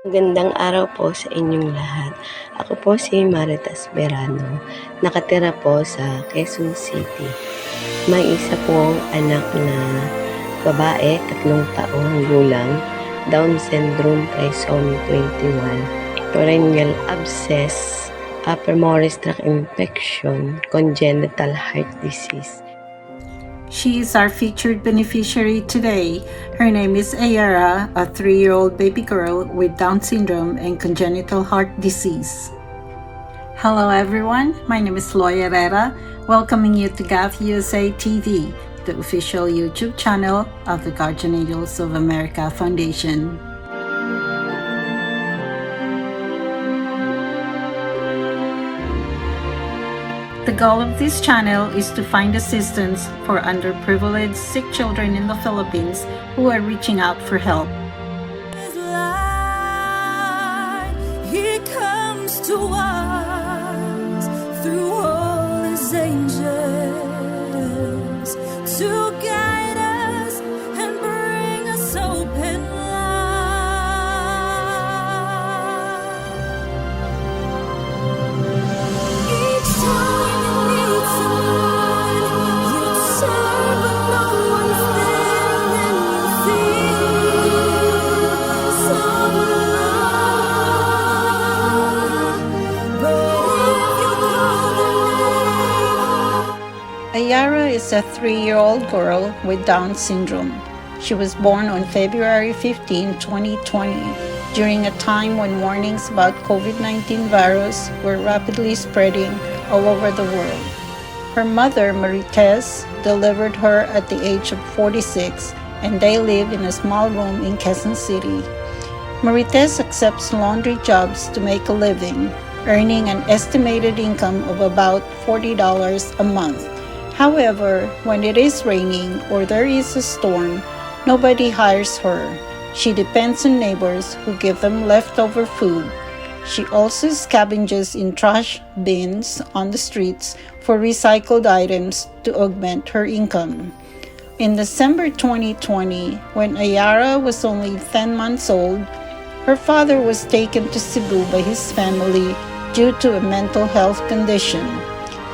Magandang araw po sa inyong lahat. Ako po si Maritas Berano. Nakatira po sa Quezon City. May isa pong anak na babae, 3 taong gulang, Downsyndrome trisomy 21, perennial abscess, upper Morris tract infection, congenital heart disease. She is our featured beneficiary today. Her name is Ayara, a 3-year-old baby girl with Down syndrome and congenital heart disease. Hello everyone, my name is Loy Herrera, welcoming you to GAAF USA TV, the official YouTube channel of the ARCHANGELS of America Foundation. The goal of this channel is to find assistance for underprivileged sick children in the Philippines who are reaching out for help. He comes to us through all his angels to guide us and bring us hope and light. Each time Ayara is a 3-year-old girl with Down syndrome. She was born on February 15, 2020, during a time when warnings about COVID-19 virus were rapidly spreading all over the world. Her mother, Marites, delivered her at the age of 46, and they live in a small room in Quezon City. Marites accepts laundry jobs to make a living, earning an estimated income of about $40 a month. However, when it is raining or there is a storm, nobody hires her. She depends on neighbors who give them leftover food. She also scavenges in trash bins on the streets for recycled items to augment her income. In December 2020, when Ayara was only 10 months old, her father was taken to Cebu by his family due to a mental health condition.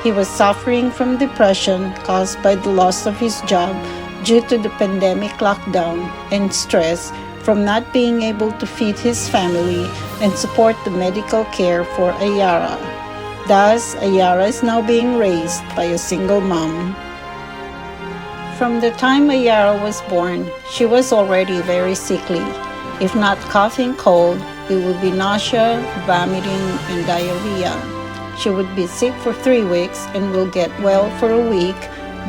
He was suffering from depression caused by the loss of his job due to the pandemic lockdown and stress from not being able to feed his family and support the medical care for Ayara. Thus, Ayara is now being raised by a single mom. From the time Ayara was born, she was already very sickly. If not coughing cold, it would be nausea, vomiting, and diarrhea. She would be sick for 3 weeks and will get well for a week,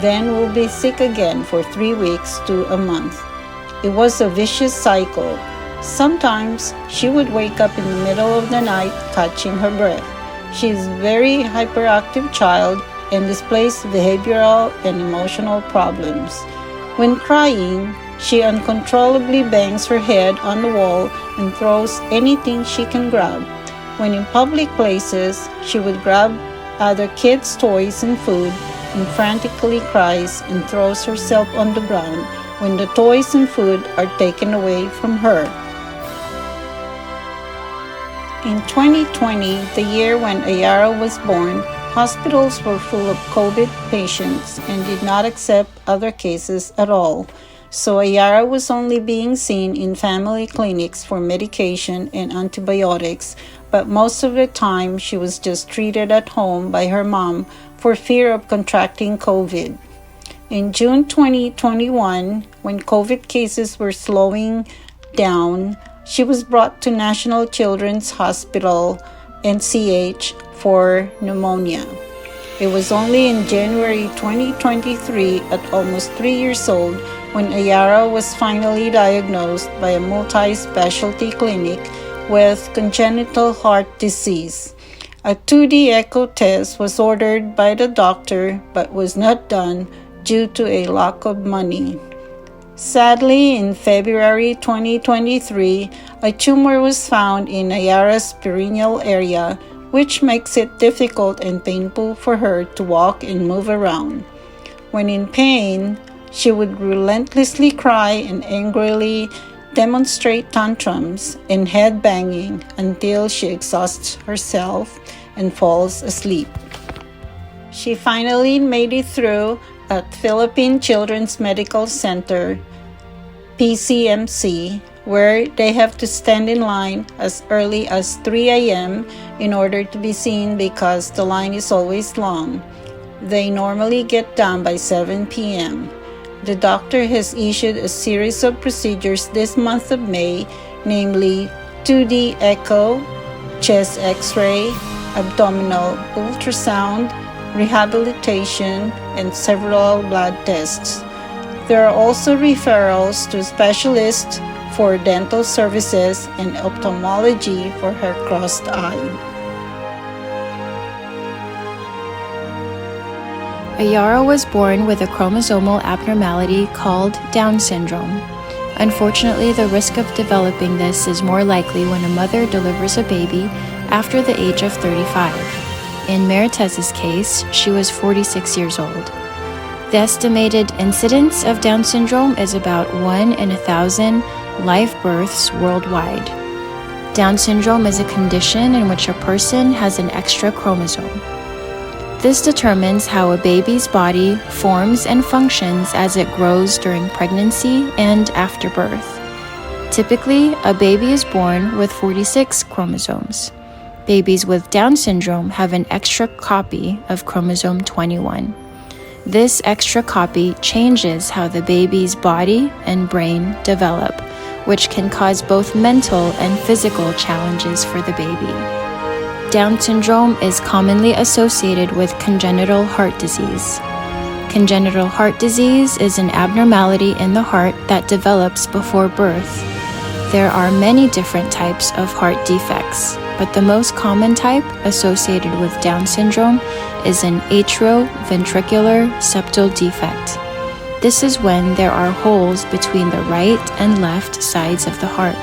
then will be sick again for 3 weeks to a month. It was a vicious cycle. Sometimes she would wake up in the middle of the night catching her breath. She is a very hyperactive child and displays behavioral and emotional problems. When crying, she uncontrollably bangs her head on the wall and throws anything she can grab. When in public places, she would grab other kids' toys and food and frantically cries and throws herself on the ground when the toys and food are taken away from her. In 2020, the year when Ayara was born, hospitals were full of COVID patients and did not accept other cases at all. So Ayara was only being seen in family clinics for medication and antibiotics, but most of the time she was just treated at home by her mom for fear of contracting COVID. In June 2021, when COVID cases were slowing down, she was brought to National Children's Hospital, NCH, for pneumonia. It was only in January 2023, at almost 3 years old, when Ayara was finally diagnosed by a multi-specialty clinic with congenital heart disease. A 2D echo test was ordered by the doctor but was not done due to a lack of money. Sadly, in February 2023, a tumor was found in Ayara's perineal area, which makes it difficult and painful for her to walk and move around. When in pain, she would relentlessly cry and angrily demonstrate tantrums and head banging until she exhausts herself and falls asleep. She finally made it through at Philippine Children's Medical Center, PCMC, where they have to stand in line as early as 3 a.m. in order to be seen because the line is always long. They normally get done by 7 p.m. The doctor has issued a series of procedures this month of May, namely 2D echo, chest x-ray, abdominal ultrasound, rehabilitation, and several blood tests. There are also referrals to specialists for dental services and ophthalmology for her crossed eye. Ayara was born with a chromosomal abnormality called Down syndrome. Unfortunately, the risk of developing this is more likely when a mother delivers a baby after the age of 35. In Meritez's case, she was 46 years old. The estimated incidence of Down syndrome is about 1 in 1,000 live births worldwide. Down syndrome is a condition in which a person has an extra chromosome. This determines how a baby's body forms and functions as it grows during pregnancy and after birth. Typically, a baby is born with 46 chromosomes. Babies with Down syndrome have an extra copy of chromosome 21. This extra copy changes how the baby's body and brain develop, which can cause both mental and physical challenges for the baby. Down syndrome is commonly associated with congenital heart disease. Congenital heart disease is an abnormality in the heart that develops before birth. There are many different types of heart defects, but the most common type associated with Down syndrome is an atrioventricular septal defect. This is when there are holes between the right and left sides of the heart.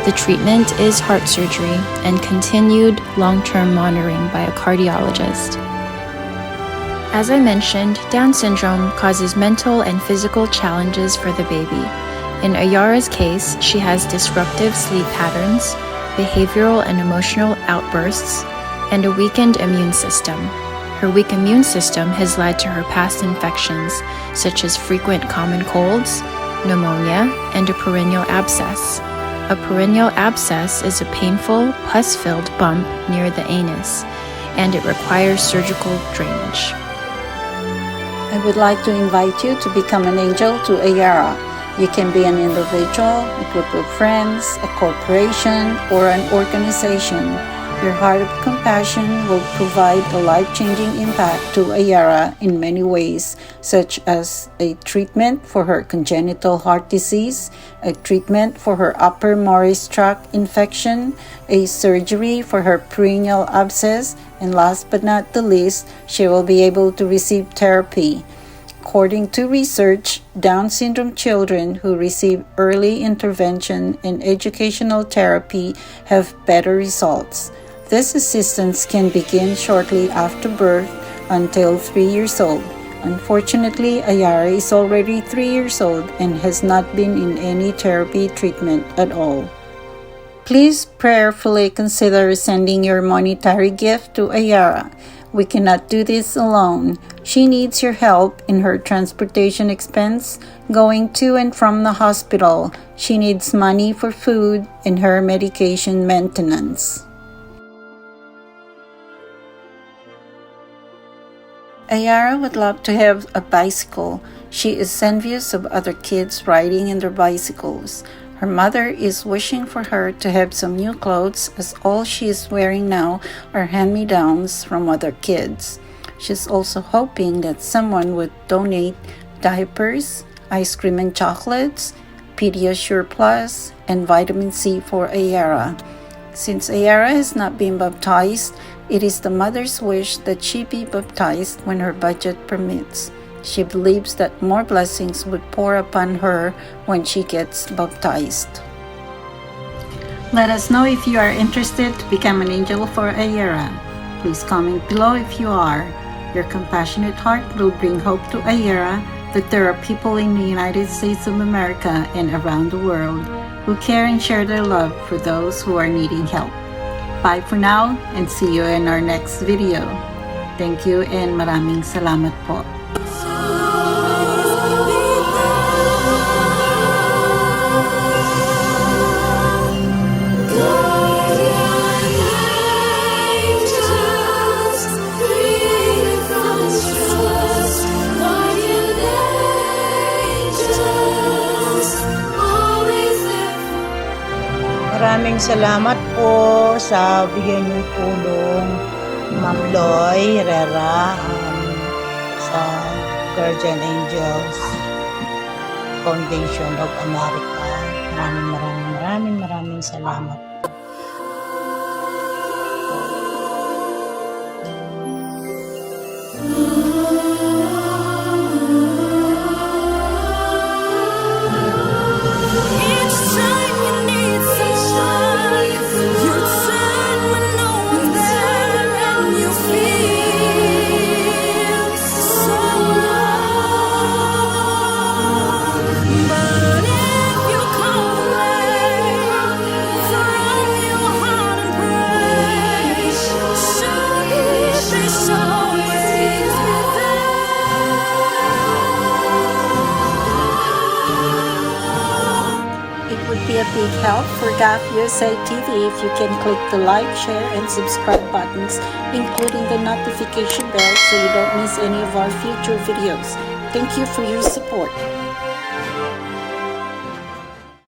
The treatment is heart surgery and continued long-term monitoring by a cardiologist. As I mentioned, Down syndrome causes mental and physical challenges for the baby. In Ayara's case, she has disruptive sleep patterns, behavioral and emotional outbursts, and a weakened immune system. Her weak immune system has led to her past infections, such as frequent common colds, pneumonia, and a perineal abscess. A perineal abscess is a painful, pus-filled bump near the anus, and it requires surgical drainage. I would like to invite you to become an angel to Ayara. You can be an individual, a group of friends, a corporation, or an organization. Your heart of compassion will provide a life-changing impact to Ayara in many ways, such as a treatment for her congenital heart disease, a treatment for her upper Morris tract infection, a surgery for her perineal abscess, and last but not the least, she will be able to receive therapy. According to research, Down syndrome children who receive early intervention and educational therapy have better results. This assistance can begin shortly after birth until 3 years old. Unfortunately, Ayara is already 3 years old and has not been in any therapy treatment at all. Please prayerfully consider sending your monetary gift to Ayara. We cannot do this alone. She needs your help in her transportation expense going to and from the hospital. She needs money for food and her medication maintenance. Ayara would love to have a bicycle. She is envious of other kids riding in their bicycles. Her mother is wishing for her to have some new clothes, as all she is wearing now are hand-me-downs from other kids. She's also hoping that someone would donate diapers, ice cream and chocolates, Pediasure Plus, and vitamin C for Ayara. Since Ayara has not been baptized, it is the mother's wish that she be baptized when her budget permits. She believes that more blessings would pour upon her when she gets baptized. Let us know if you are interested to become an angel for Ayara. Please comment below if you are. Your compassionate heart will bring hope to Ayara that there are people in the United States of America and around the world who care and share their love for those who are needing help. Bye for now and see you in our next video. Thank you and maraming salamat po. Maraming salamat po sa bigyan niyong tulong, Ma'am Loy Herrera, sa Guardian Angels Foundation of America. Maraming salamat. Each time you need someone, you turn when no one's there, and you feel so alone. But if you call from your heart and pray, surely they shall always be there. It would be a big help for GAAF USA TV if you can click the like, share, and subscribe buttons, including the notification bell so you don't miss any of our future videos. Thank you for your support.